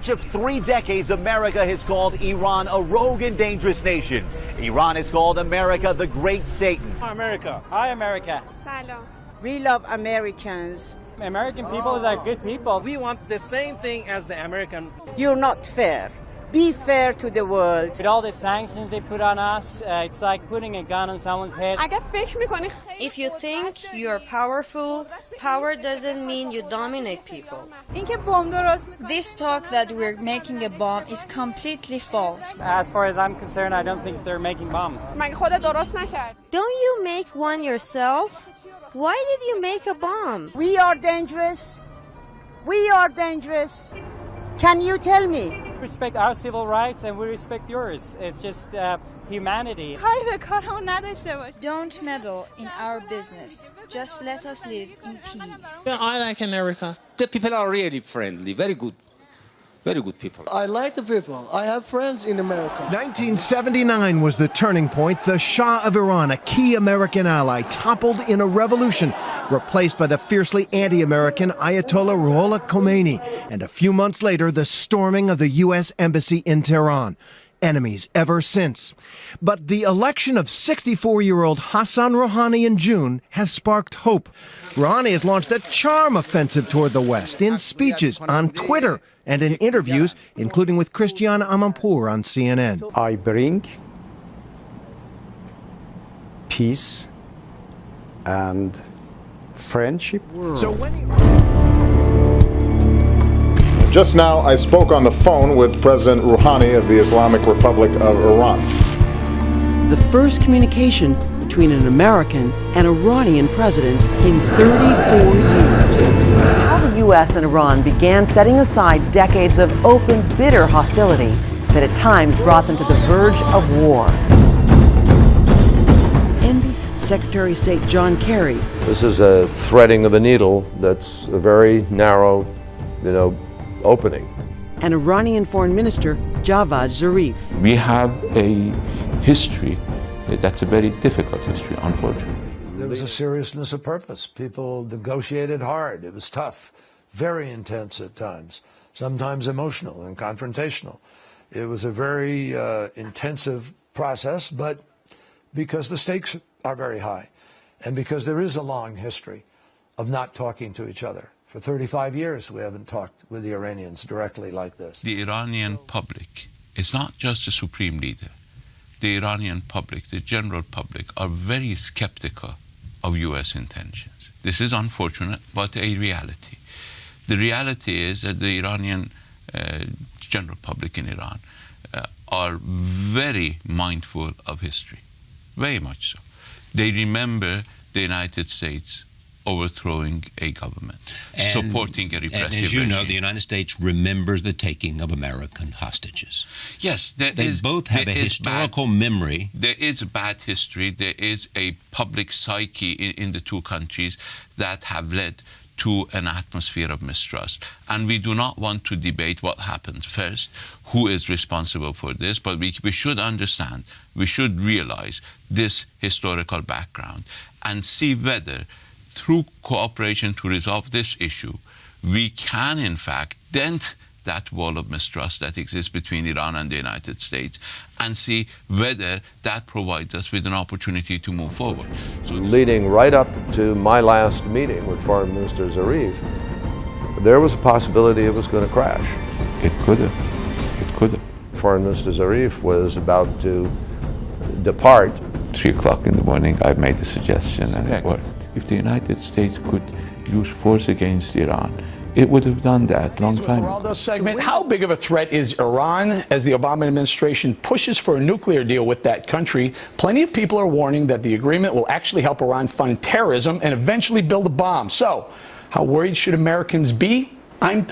much of 3 decades, America has called Iran a rogue and dangerous nation. Iran has called America the Great Satan. America. Hi, America. Salam. We love Americans. American people are good people. We want the same thing as the American. You're not fair. Be fair to the world. With all the sanctions they put on us, it's like putting a gun on someone's head. If you think you're powerful, power doesn't mean you dominate people. This talk that we're making a bomb is completely false. As far as I'm concerned, I don't think they're making bombs. Don't you make one yourself? Why did you make a bomb? We are dangerous. We are dangerous. Can you tell me? We respect our civil rights and we respect yours. It's just humanity. Don't meddle in our business. Just let us live in peace. I like America. The people are really friendly, very good. Very good people. I like the people. I have friends in America. 1979 was the turning point. The Shah of Iran, a key American ally, toppled in a revolution, replaced by the fiercely anti-American Ayatollah Ruhollah Khomeini. And a few months later, the storming of the U.S. Embassy in Tehran. Enemies ever since. But the election of 64-year-old Hassan Rouhani in June has sparked hope. Rouhani has launched a charm offensive toward the West in speeches, on Twitter, and in interviews, including with Christiane Amanpour on CNN. I bring peace and friendship. So when Just now, I spoke on the phone with President Rouhani of the Islamic Republic of Iran. The first communication between an American and Iranian president in 34 years. How the U.S. and Iran began setting aside decades of open, bitter hostility that at times brought them to the verge of war. NBC Secretary of State John Kerry. This is a threading of a needle that's a very narrow, opening. And Iranian Foreign Minister Javad Zarif. We have a history that's a very difficult history, unfortunately. There was a seriousness of purpose. People negotiated hard. It was tough, very intense at times, sometimes emotional and confrontational. It was a very intensive process, but because the stakes are very high and because there is a long history of not talking to each other. For 35 years, we haven't talked with the Iranians directly like this. The Iranian public is not just the supreme leader. The Iranian public, the general public, are very skeptical of U.S. intentions. This is unfortunate, but a reality. The reality is that the Iranian general public in Iran are very mindful of history, very much so. They remember the United States overthrowing a government, supporting a repressive regime. And as you know, the United States remembers the taking of American hostages. Yes, they both have a historical memory. There is a bad history. There is a public psyche in the two countries that have led to an atmosphere of mistrust. And we do not want to debate what happened first, who is responsible for this, but we should understand, we should realize this historical background and see whether through cooperation to resolve this issue, we can, in fact, dent that wall of mistrust that exists between Iran and the United States and see whether that provides us with an opportunity to move forward. So, leading right up to my last meeting with Foreign Minister Zarif, there was a possibility it was going to crash. It could have. It could have. Foreign Minister Zarif was about to depart. 3 o'clock in the morning, I made the suggestion and it worked. If the United States could use force against Iran, it would have done that long time ago. Segment, how big of a threat is Iran as the Obama administration pushes for a nuclear deal with that country? Plenty of people are warning that the agreement will actually help Iran fund terrorism and eventually build a bomb. So, how worried should Americans be? I'm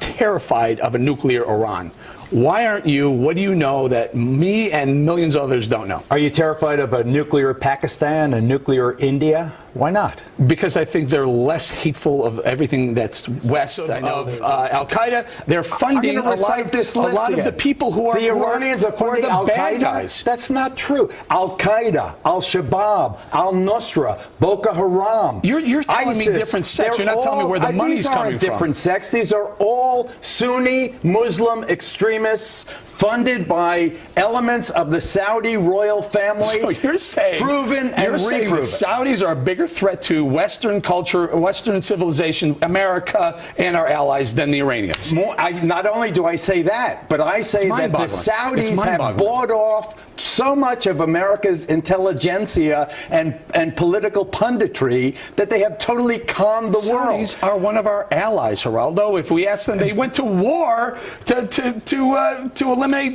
terrified of a nuclear Iran. Why aren't you? What do you know that me and millions of others don't know? Are you terrified of a nuclear Pakistan, a nuclear India? Why not? Because I think they're less hateful of everything that's west of Al-Qaeda. They're funding a lot of the people who are the Iranians are funding the bad guys. That's not true. Al-Qaeda, Al-Shabaab, Al-Nusra, Boko Haram. You're telling ISIS, me different sects. You're not telling me where the money's coming from. These aren't different sects. These are all Sunni Muslim extremists funded by elements of the Saudi royal family. So you're saying proven and reproven. The Saudis are a bigger threat to Western culture, Western civilization, America, and our allies than the Iranians. Not only do I say that, but I say that the Saudis have bought off so much of America's intelligentsia and political punditry that they have totally conned the world. Saudis are one of our allies, Geraldo. If we ask them, they went to war to eliminate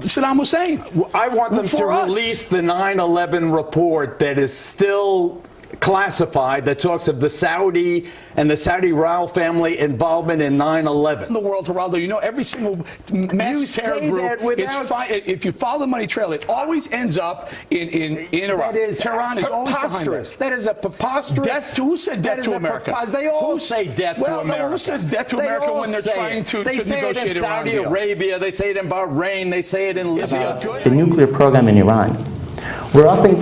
Saddam Hussein. I want them to release the 9/11 report that is still classified, that talks of the Saudi and the Saudi royal family involvement in 9/11. In the world, Geraldo, you know every single mass terror group is if you follow the money trail, it always ends up in Iraq. Tehran is always behind it. That is a preposterous. Who said death to America? They all say death to America. Who says death to America when they're trying to negotiate They say it in Saudi Arabia, they say it in Bahrain, they say it in Libya. The nuclear program in Iran. We're often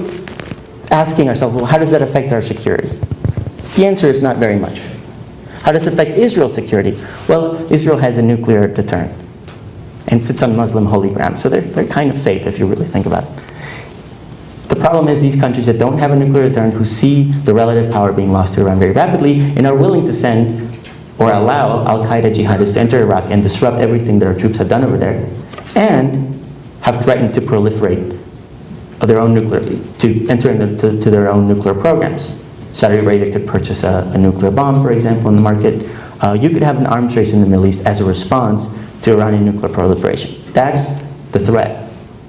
asking ourselves, well, how does that affect our security? The answer is not very much. How does it affect Israel's security? Well, Israel has a nuclear deterrent and sits on Muslim holy ground, so they're kind of safe if you really think about it. The problem is these countries that don't have a nuclear deterrent, who see the relative power being lost to Iran very rapidly and are willing to send or allow al-Qaeda jihadists to enter Iraq and disrupt everything that our troops have done over there, and have threatened to proliferate their own nuclear, to enter into their own nuclear programs. Saudi Arabia could purchase a nuclear bomb, for example, in the market. You could have an arms race in the Middle East as a response to Iranian nuclear proliferation. That's the threat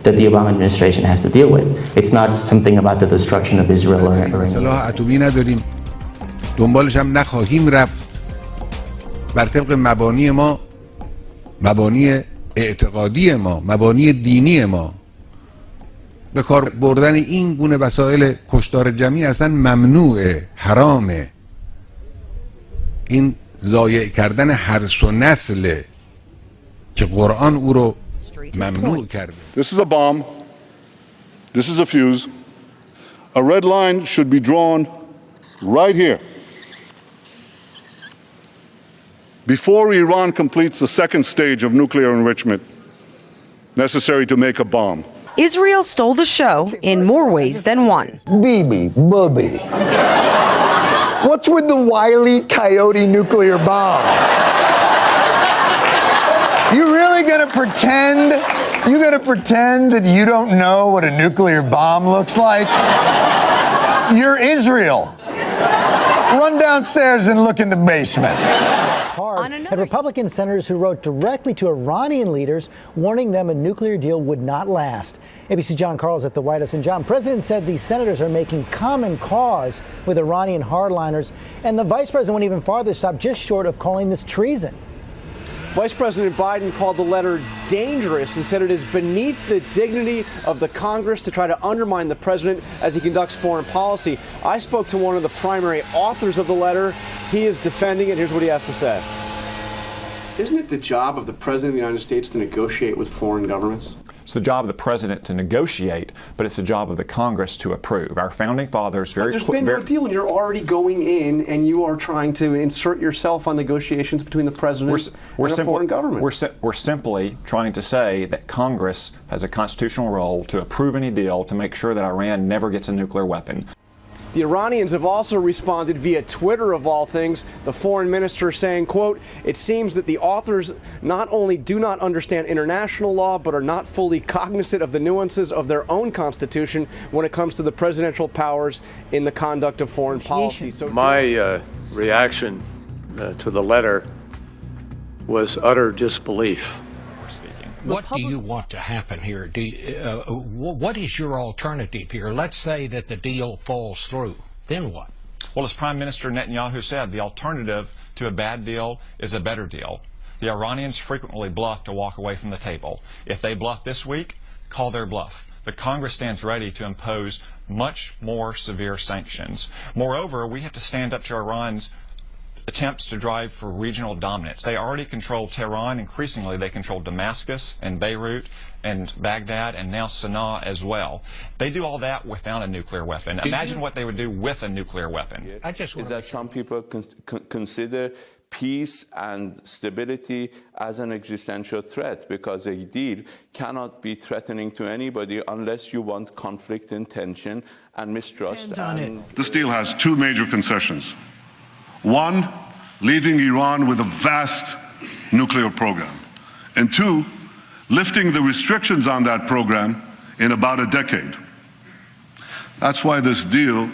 that the Obama administration has to deal with. It's not something about the destruction of Israel or Iran. سلاح اتمی نداریم. دنبالش هم نخواهیم رفت. بر طبق مبانی ما، مبانی اعتقادی ما، مبانی دینی ما. به کار بردن این گونه وسایل کشتار جمعی اصلا ممنوعه، حرامه. این ضایع کردن هرس و نسله که قرآن او رو ممنوع کرده. This is a bomb. This is a fuse. A red line should be drawn right here. Before Iran completes the second stage of nuclear enrichment necessary to make a bomb. Israel stole the show in more ways than one. Bibi, Bubby. What's with the Wile E. Coyote nuclear bomb? You really gonna pretend? You gonna pretend that you don't know what a nuclear bomb looks like? You're Israel. Run downstairs and look in the basement. Had Republican senators who wrote directly to Iranian leaders warning them a nuclear deal would not last. ABC John Carl's at the White House. And John, President said these senators are making common cause with Iranian hardliners, and the vice president went even farther, stopped just short of calling this treason. Vice President Biden called the letter dangerous and said it is beneath the dignity of the Congress to try to undermine the president as he conducts foreign policy. I spoke to one of the primary authors of the letter. He is defending it. Here's what he has to say. Isn't it the job of the President of the United States to negotiate with foreign governments? It's the job of the president to negotiate, but it's the job of the Congress to approve. Our founding fathers very clear. There's been no deal, and you're already going in, and you are trying to insert yourself on negotiations between the president and a foreign government. We're simply trying to say that Congress has a constitutional role to approve any deal to make sure that Iran never gets a nuclear weapon. The Iranians have also responded via Twitter, of all things, the foreign minister saying, quote, it seems that the authors not only do not understand international law, but are not fully cognizant of the nuances of their own constitution when it comes to the presidential powers in the conduct of foreign policy. So my reaction to the letter was utter disbelief. What do you want to happen here? What is your alternative here? Let's say that the deal falls through. Then what? Well, as Prime Minister Netanyahu said, the alternative to a bad deal is a better deal. The Iranians frequently bluff to walk away from the table. If they bluff this week, call their bluff. the Congress stands ready to impose much more severe sanctions. Moreover, we have to stand up to Iran's attempts to drive for regional dominance. They already control Tehran. Increasingly, they control Damascus and Beirut and Baghdad and now Sana'a as well. They do all that without a nuclear weapon. Imagine what they would do with a nuclear weapon. Is that some people consider peace and stability as an existential threat, because a deal cannot be threatening to anybody unless you want conflict and tension and mistrust. This deal has two major concessions. One, leaving Iran with a vast nuclear program. And two, lifting the restrictions on that program in about a decade. That's why this deal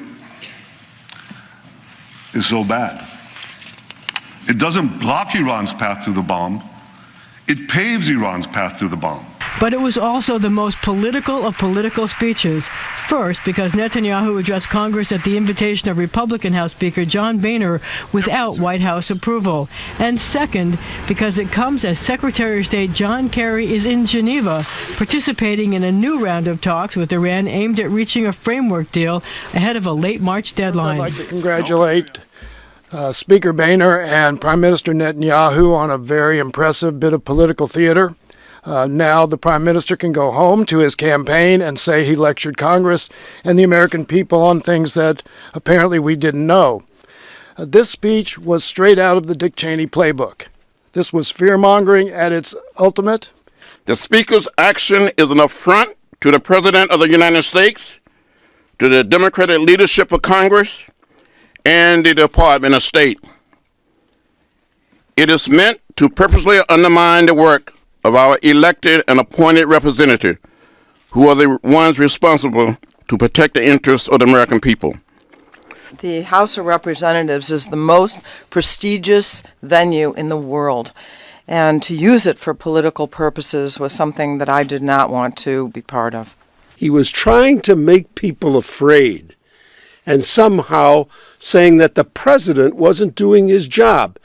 is so bad. It doesn't block Iran's path to the bomb. It paves Iran's path to the bomb. But it was also the most political of political speeches. First, because Netanyahu addressed Congress at the invitation of Republican House Speaker John Boehner without White House approval. And second, because it comes as Secretary of State John Kerry is in Geneva, participating in a new round of talks with Iran aimed at reaching a framework deal ahead of a late March deadline. I'd like to congratulate Speaker Boehner and Prime Minister Netanyahu on a very impressive bit of political theater. Now the Prime Minister can go home to his campaign and say he lectured Congress and the American people on things that apparently we didn't know. This speech was straight out of the Dick Cheney playbook. This was fear-mongering at its ultimate. The Speaker's action is an affront to the President of the United States, to the Democratic leadership of Congress, and the Department of State. It is meant to purposely undermine the work of our elected and appointed representatives, who are the ones responsible to protect the interests of the American people. The House of Representatives is the most prestigious venue in the world, and to use it for political purposes was something that I did not want to be part of. He was trying to make people afraid and somehow saying that the president wasn't doing his job.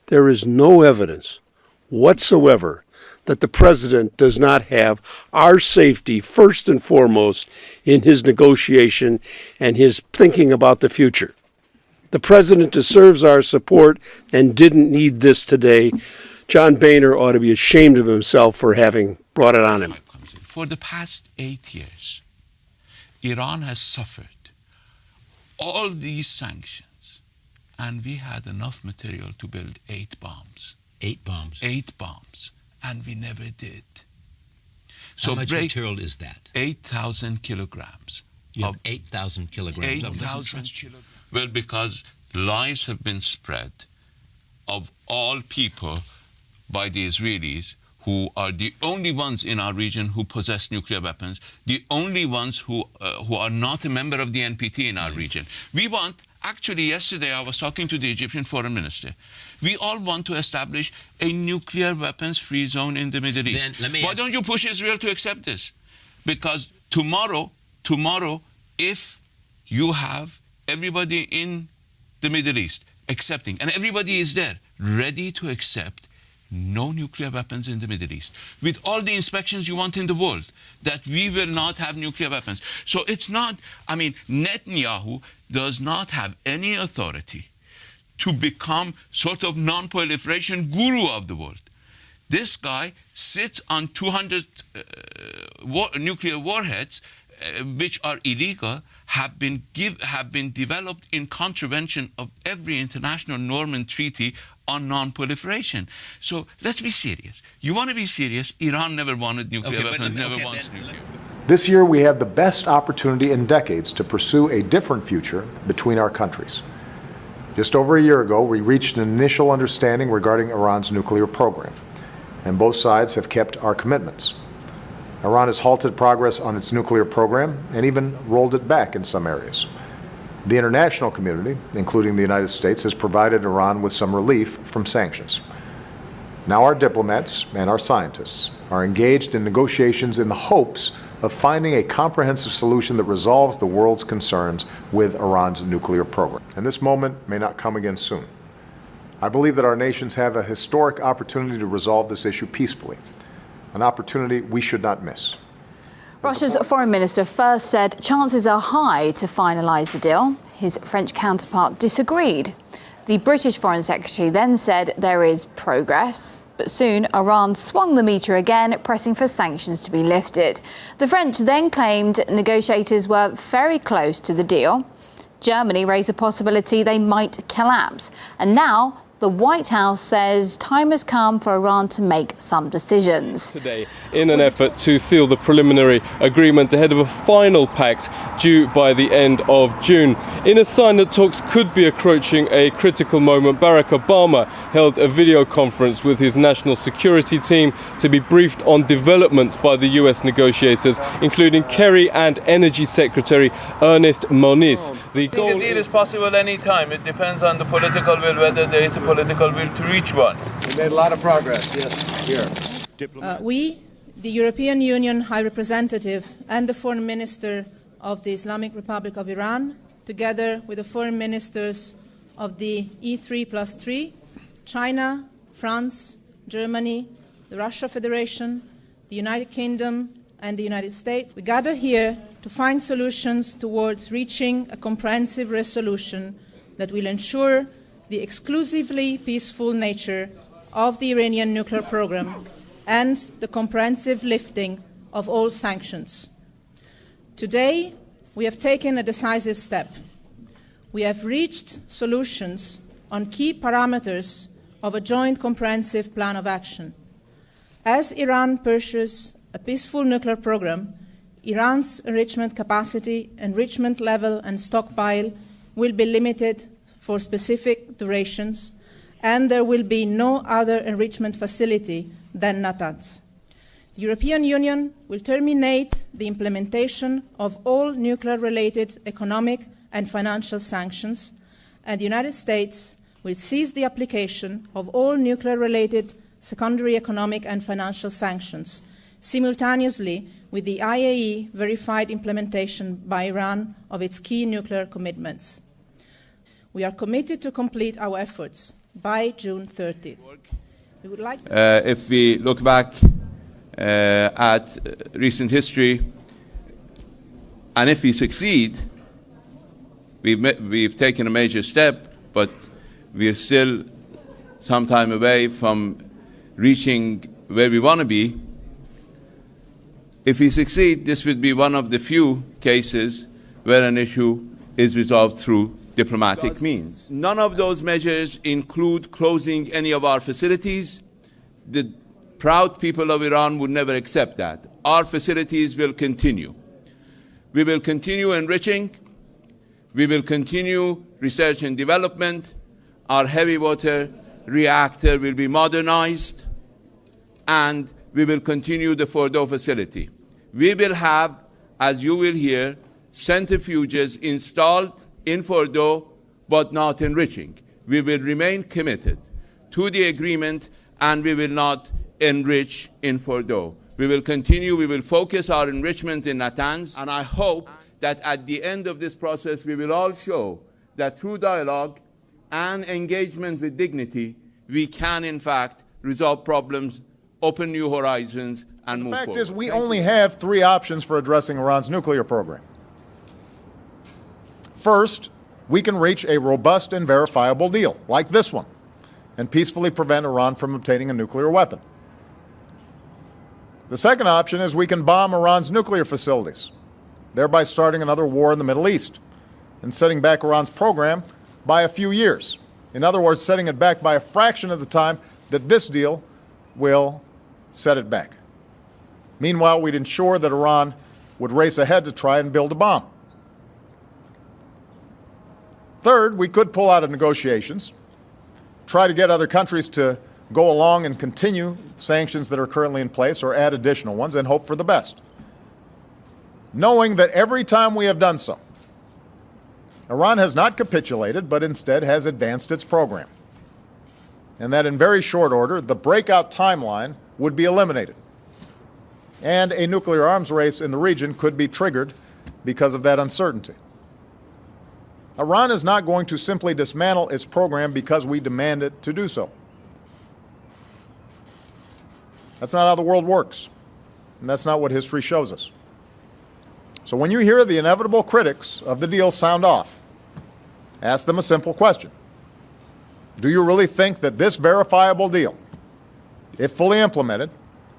There is no evidence whatsoever that the president does not have our safety first and foremost in his negotiation and his thinking about the future. The president deserves our support and didn't need this today. John Boehner ought to be ashamed of himself for having brought it on him. For the past 8 years, Iran has suffered all these sanctions, and we had enough material to build 8 bombs. 8 bombs. 8 bombs. And we never did. How much material is that? 8,000 kilograms. You have 8,000 kilograms of kilograms. Well, because lies have been spread of all people by the Israelis, who are the only ones in our region who possess nuclear weapons, the only ones who are not a member of the NPT in our region. We want, actually yesterday I was talking to the Egyptian foreign minister, we all want to establish a nuclear weapons-free zone in the Middle East. Why don't you push Israel to accept this? Because tomorrow, if you have everybody in the Middle East accepting, and everybody is there, ready to accept no nuclear weapons in the Middle East, with all the inspections you want in the world, that we will not have nuclear weapons. So it's not, I mean, Netanyahu does not have any authority to become sort of non-proliferation guru of the world. This guy sits on 200 nuclear warheads, which are illegal, have been developed in contravention of every international norm and treaty on non-proliferation. So let's be serious. You want to be serious? Iran never wanted nuclear weapons, never wants nuclear. This year we have the best opportunity in decades to pursue a different future between our countries. Just over a year ago, we reached an initial understanding regarding Iran's nuclear program, and both sides have kept our commitments. Iran has halted progress on its nuclear program and even rolled it back in some areas. The international community, including the United States, has provided Iran with some relief from sanctions. Now our diplomats and our scientists are engaged in negotiations in the hopes of finding a comprehensive solution that resolves the world's concerns with Iran's nuclear program. And this moment may not come again soon. I believe that our nations have a historic opportunity to resolve this issue peacefully, an opportunity we should not miss. Russia's foreign minister first said chances are high to finalise the deal. His French counterpart disagreed. The British Foreign Secretary then said there is progress. But soon, Iran swung the meter again, pressing for sanctions to be lifted. The French then claimed negotiators were very close to the deal. Germany raised a possibility they might collapse. And now, the White House says time has come for Iran to make some decisions. Today, in an effort to seal the preliminary agreement ahead of a final pact due by the end of June. In a sign that talks could be approaching a critical moment, Barack Obama held a video conference with his national security team to be briefed on developments by the US negotiators, including Kerry and Energy Secretary Ernest Moniz. The deal is possible any time. It depends on the political will, whether there is a political will to reach one. We made a lot of progress, yes, here. We, the European Union High Representative and the Foreign Minister of the Islamic Republic of Iran, together with the foreign ministers of the E3+3, China, France, Germany, the Russia Federation, the United Kingdom, and the United States, we gather here to find solutions towards reaching a comprehensive resolution that will ensure the exclusively peaceful nature of the Iranian nuclear program and the comprehensive lifting of all sanctions. Today, we have taken a decisive step. We have reached solutions on key parameters of a joint comprehensive plan of action. As Iran pursues a peaceful nuclear program, Iran's enrichment capacity, enrichment level, and stockpile will be limited for specific durations, and there will be no other enrichment facility than Natanz. The European Union will terminate the implementation of all nuclear-related economic and financial sanctions, and the United States will cease the application of all nuclear-related secondary economic and financial sanctions, simultaneously with the IAEA verified implementation by Iran of its key nuclear commitments. We are committed to complete our efforts by June 30th. We would like if we look back at recent history, and if we succeed, we've taken a major step, but we're still some time away from reaching where we want to be. If we succeed, this would be one of the few cases where an issue is resolved through diplomatic means. None of those measures include closing any of our facilities. The proud people of Iran would never accept that. Our facilities will continue. We will continue enriching. We will continue research and development. Our heavy water reactor will be modernized, and we will continue the Fordo facility. We will have, as you will hear, centrifuges installed in Fordo, but not enriching. We will remain committed to the agreement, and we will not enrich in Fordo. We will continue, we will focus our enrichment in Natanz, and I hope that at the end of this process we will all show that through dialogue and engagement with dignity, we can in fact resolve problems, open new horizons, and move forward. The fact is, we only have three options for addressing Iran's nuclear program. First, we can reach a robust and verifiable deal, like this one, and peacefully prevent Iran from obtaining a nuclear weapon. The second option is we can bomb Iran's nuclear facilities, thereby starting another war in the Middle East and setting back Iran's program by a few years. In other words, setting it back by a fraction of the time that this deal will set it back. Meanwhile, we'd ensure that Iran would race ahead to try and build a bomb. Third, we could pull out of negotiations, try to get other countries to go along and continue sanctions that are currently in place or add additional ones and hope for the best, knowing that every time we have done so, Iran has not capitulated, but instead has advanced its program, and that in very short order, the breakout timeline would be eliminated, and a nuclear arms race in the region could be triggered because of that uncertainty. Iran is not going to simply dismantle its program because we demand it to do so. That's not how the world works, and that's not what history shows us. So when you hear the inevitable critics of the deal sound off, ask them a simple question. Do you really think that this verifiable deal, if fully implemented,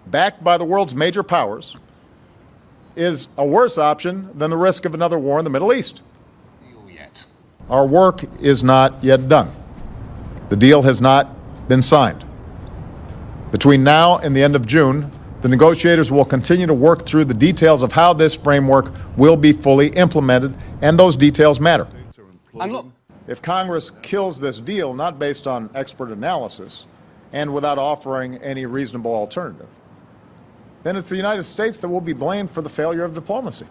backed by the world's major powers, is a worse option than the risk of another war in the Middle East? Our work is not yet done. The deal has not been signed. Between now and the end of June, the negotiators will continue to work through the details of how this framework will be fully implemented, and those details matter. If Congress kills this deal, not based on expert analysis and without offering any reasonable alternative, then it's the United States that will be blamed for the failure of diplomacy.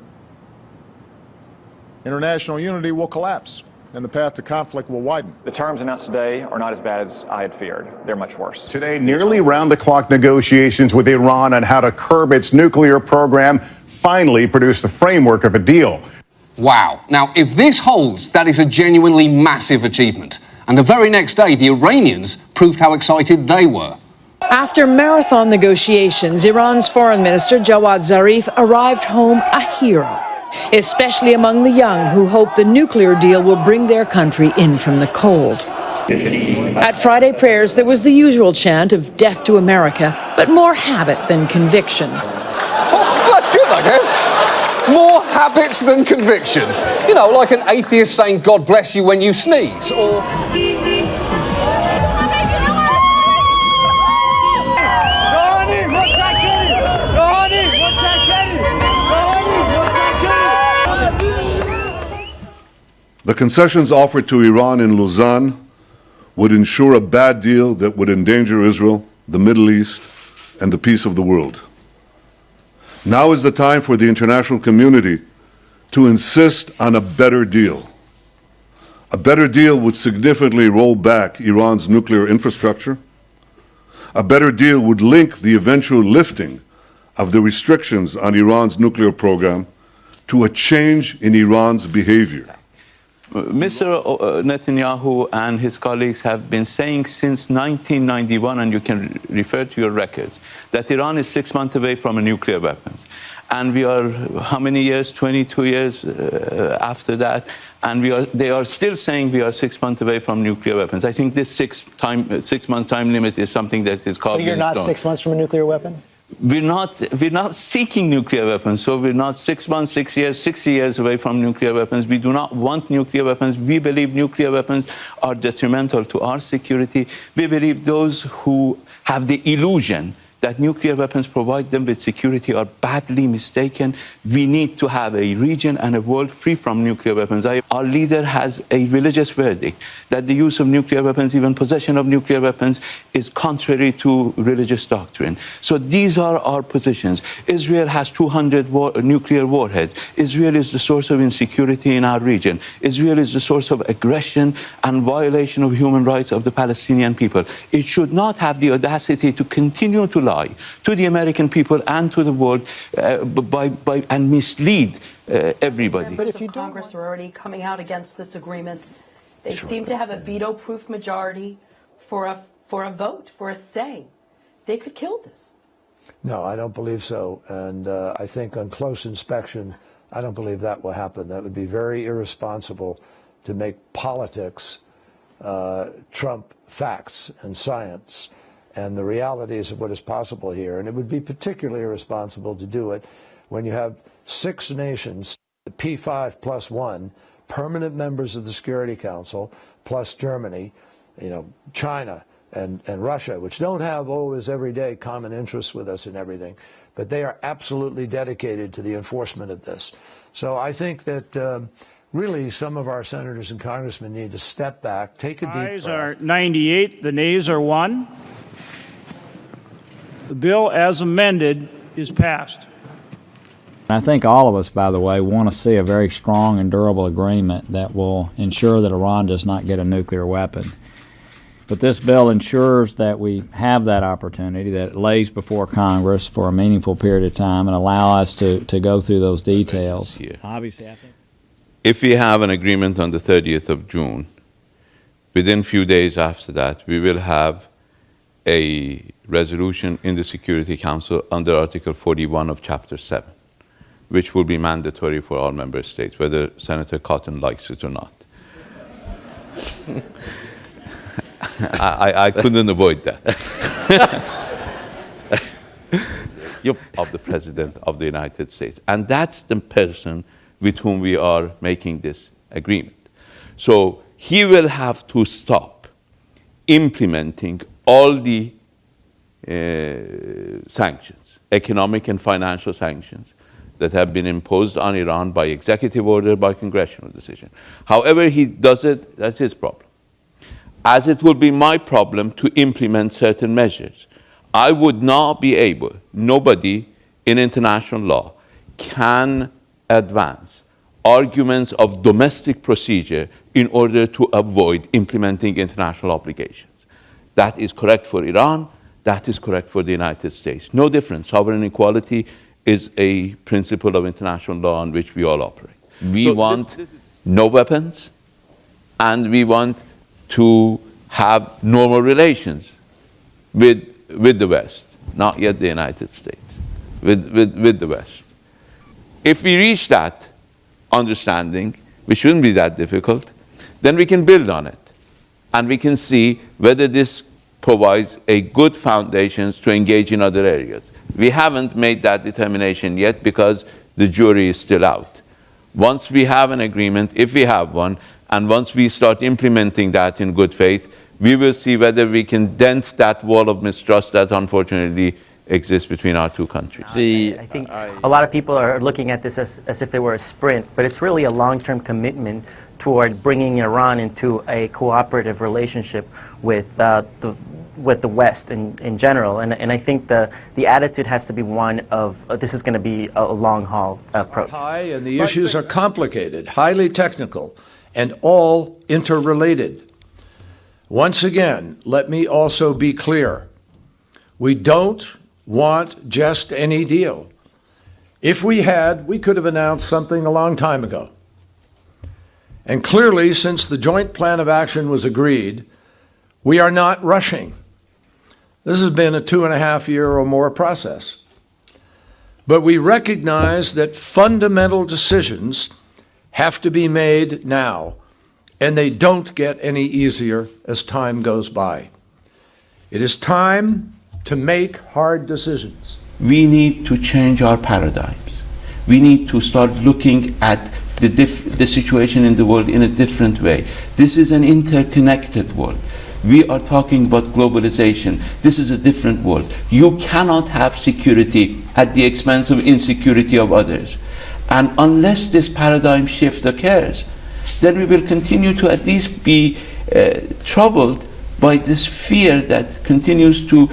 International unity will collapse, and the path to conflict will widen. The terms announced today are not as bad as I had feared. They're much worse. Today, nearly round-the-clock negotiations with Iran on how to curb its nuclear program finally produced the framework of a deal. Wow. Now, if this holds, that is a genuinely massive achievement. And the very next day, the Iranians proved how excited they were. After marathon negotiations, Iran's foreign minister Jawad Zarif arrived home a hero, especially among the young who hope the nuclear deal will bring their country in from the cold. At Friday prayers, there was the usual chant of death to America, but more habit than conviction. Oh, that's good, I guess. More habits than conviction. You know, like an atheist saying God bless you when you sneeze, or... The concessions offered to Iran in Lausanne would ensure a bad deal that would endanger Israel, the Middle East, and the peace of the world. Now is the time for the international community to insist on a better deal. A better deal would significantly roll back Iran's nuclear infrastructure. A better deal would link the eventual lifting of the restrictions on Iran's nuclear program to a change in Iran's behavior. Mr. Netanyahu and his colleagues have been saying since 1991, and you can refer to your records, that Iran is 6 months away from nuclear weapons. And we are, how many years? 22 years after that. And they are still saying we are 6 months away from nuclear weapons. I think this 6 month time limit is something that is called. So you're not 6 months from a nuclear weapon? We're not seeking nuclear weapons, so we're not 6 months, 6 years, 60 years away from nuclear weapons. We do not want nuclear weapons. We believe nuclear weapons are detrimental to our security. We believe those who have the illusion that nuclear weapons provide them with security are badly mistaken. We need to have a region and a world free from nuclear weapons. Our leader has a religious verdict that the use of nuclear weapons, even possession of nuclear weapons, is contrary to religious doctrine. So these are our positions. Israel has 200 nuclear warheads. Israel is the source of insecurity in our region. Israel is the source of aggression and violation of human rights of the Palestinian people. It should not have the audacity to continue to lie to the American people and to the world and mislead everybody. But if you Congress are already coming out against this agreement, they seem to have a veto-proof majority for a vote, for a say. They could kill this. No, I don't believe so. And I think on close inspection, I don't believe that will happen. That would be very irresponsible to make politics trump facts and science and the realities of what is possible here. And it would be particularly irresponsible to do it when you have 6 nations, the P5 plus 1, permanent members of the Security Council, plus Germany, China and Russia, which don't have always every day common interests with us and everything, but they are absolutely dedicated to the enforcement of this. So I think that really some of our senators and congressmen need to step back, take a deep breath. Ayes are 98, the nays are 1. The bill as amended is passed. I think all of us, by the way, want to see a very strong and durable agreement that will ensure that Iran does not get a nuclear weapon. But this bill ensures that we have that opportunity, that it lays before Congress for a meaningful period of time and allow us to go through those details. Obviously, I think if we have an agreement on the 30th of June, within a few days after that, we will have a resolution in the Security Council under Article 41 of Chapter 7 which will be mandatory for all member states, whether Senator Cotton likes it or not. I couldn't avoid that. Of the President of the United States. And that's the person with whom we are making this agreement. So he will have to stop implementing all the sanctions, economic and financial sanctions, that have been imposed on Iran by executive order, by congressional decision. However he does it, that's his problem. As it will be my problem to implement certain measures. I would not be able, nobody in international law can advance arguments of domestic procedure in order to avoid implementing international obligations. That is correct for Iran, that is correct for the United States. No difference. Sovereign equality is a principle of international law on which we all operate. We want no weapons, and we want to have normal relations with the West, not yet the United States, with the West. If we reach that understanding, which shouldn't be that difficult, then we can build on it. And we can see whether this provides a good foundations to engage in other areas. We haven't made that determination yet because the jury is still out. Once we have an agreement, if we have one, and once we start implementing that in good faith, we will see whether we can dent that wall of mistrust that unfortunately exists between our two countries. I think a lot of people are looking at this as if it were a sprint, but it's really a long-term commitment toward bringing Iran into a cooperative relationship with the West in general. And I think the attitude has to be one of this is going to be a long-haul approach. And the issues are complicated, highly technical, and all interrelated. Once again, let me also be clear. We don't want just any deal. If we had, we could have announced something a long time ago. And clearly, since the joint plan of action was agreed, we are not rushing. This has been a 2.5-year or more process. But we recognize that fundamental decisions have to be made now, and they don't get any easier as time goes by. It is time to make hard decisions. We need to change our paradigms. We need to start looking at the situation in the world in a different way. This is an interconnected world. We are talking about globalization. This is a different world. You cannot have security at the expense of insecurity of others. And unless this paradigm shift occurs, then we will continue to at least be troubled by this fear that continues to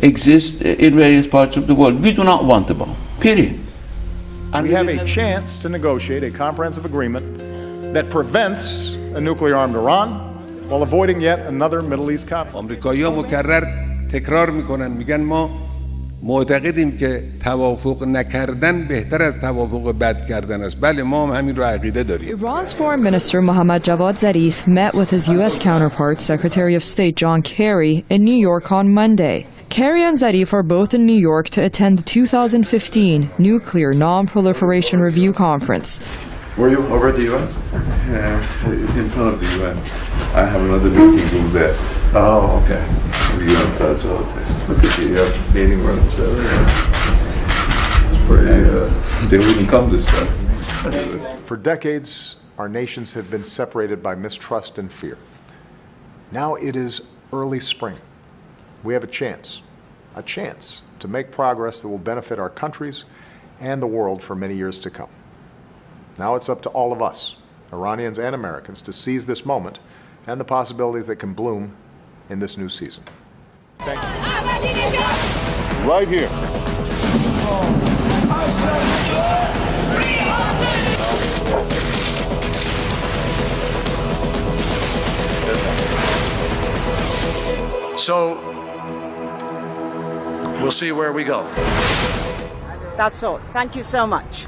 exist in various parts of the world. We do not want the bomb, period. And we have a chance to negotiate a comprehensive agreement that prevents a nuclear-armed Iran while avoiding yet another Middle East conflict. آمریکایی‌ها مکرر تکرار میکنن میگن ما معتقدیم که توافق نکردن بهتر از توافق بد کردن است. بله ما هم همین رو عقیده داریم. Iran's Foreign Minister Mohammad Javad Zarif met with his U.S. counterpart, Secretary of State John Kerry, in New York on Monday. Kerry and Zarif are both in New York to attend the 2015 Nuclear Non-Proliferation Review Conference. Were you over at the UN? In front of the UN. I have another meeting room there. Oh, okay. The UN facility. Look at the meeting rooms there. It's pretty, they wouldn't come this way. For decades, our nations have been separated by mistrust and fear. Now it is early spring. We have a chance to make progress that will benefit our countries and the world for many years to come. Now it's up to all of us, Iranians and Americans, to seize this moment and the possibilities that can bloom in this new season. Thank you. Right here. So, we'll see where we go. That's all. Thank you so much.